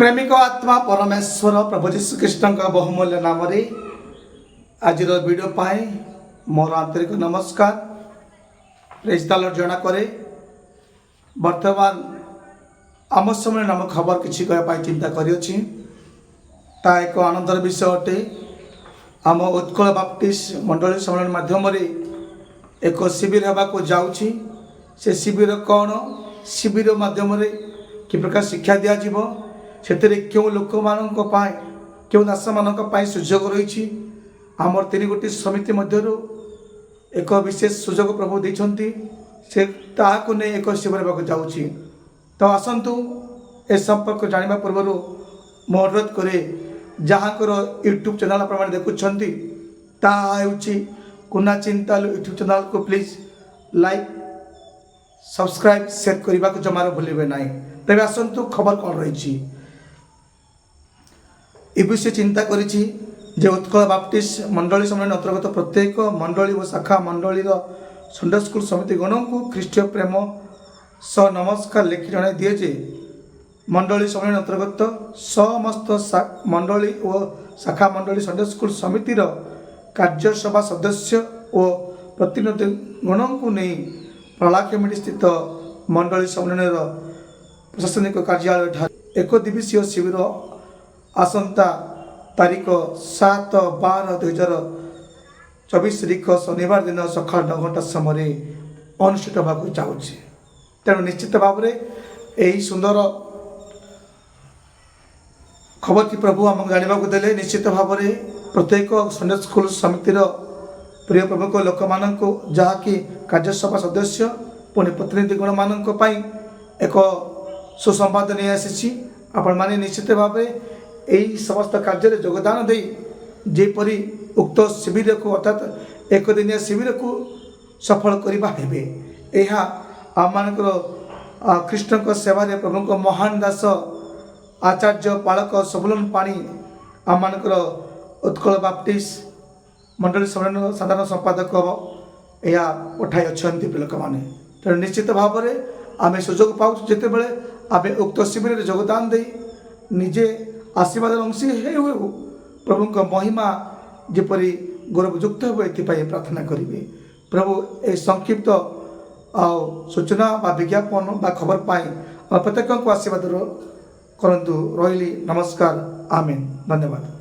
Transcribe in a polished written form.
प्रेमिक आत्मा परमेश्वर प्रभु जीशुकृष्ण बहुमूल्य नाम आज वीडियो पाए मोर आंतरिक नमस्कार। प्रेज द लॉर्ड जना करे वर्तमान आम समय नाम खबर किसी कहपाई चिंता करिछि ता एक आनंदर विषय अटे। आम उत्कल बाप्टिस्ट मंडली सम्मेलन माध्यम एक शिविर होगा जाऊँगी। से शिविर कौन शिविर माध्यम कि प्रकार शिक्षा दिज्व से क्यों लोक मान क्यों दास मान सुजोग रही आमर 3 गोटी समिति मध्य एक विशेष सुजोग प्रभु देते से ताकू नहीं एक शिविर होगा जाऊँगी। तो आसतु ए संपर्क जाना पूर्व मो अनुरोध करे जहाँ यूट्यूब चैनल आप देखुंट ताकि कुना चिंता यूट्यूब चैनल को प्लीज लाइक सब्सक्राइब शेयर करने को जमार भूलें ना। तेज आसतु खबर कौन रही ए विषय चिंता करी उत्कल बाप्टिस्ट मंडली सम्मेलन अंतर्गत प्रत्येक मंडली और शाखा मंडली संडे स्कूल समिति गण को ख्रीष्टीय प्रेम सह नमस्कार लिखि जन दिए जे मंडली सम्मेलन अंतर्गत समस्त मंडली और शाखा मंडली संडे स्कूल समिति कार्यसभा सदस्य और प्रतिनिधि गण को नहीं प्रलाकेमिडी स्थित मंडली सम्मेलन प्रशासनिक कार्यालय एक दिवसीय शिविर आसंता तारीख 7/12/2024 तारीख शनिवार दिन सकाल 9 घंटा समय अनुष्ठित होगा जाऊँगी। तेणु निश्चित भाव में यही सुंदर खबर की प्रभु आमको जानवा देले निश्चित भाव में प्रत्येक संडे स्कूल समितिर प्रिय प्रमुख लोक मान जहाँकि कार्यसभा सदस्य पुणी प्रतिनिधिगण मान एक सुसंवाद नहीं आसी आपण मैंने निश्चित भाव यही समस्त कार्य योगदान दे जेपरी उक्त शिविर को अर्थात एक दिनिया शिविर को सफल करने यह आम कृष्ण सेवा प्रभु महान दास आचार्य पालक सबुलन पाणी आम उत्कल बाप्टिस्ट मंडली सम्मेलन साधारण संपादक यह पठाई अच्छा लोक मैंने। तेणु निश्चित भाव में आम सुजोग पाऊँ जिते बड़े आम उक्त शिविर योगदान दे निजे आशीर्वाद अंशी हो प्रभु महिमा जेपरी गौरवयुक्त हो प्रार्थना करेंगे। प्रभु ए संक्षिप्त सूचना विज्ञापन खबर पाई प्रत्येक को आशीर्वाद करंतु रही। नमस्कार आमीन धन्यवाद।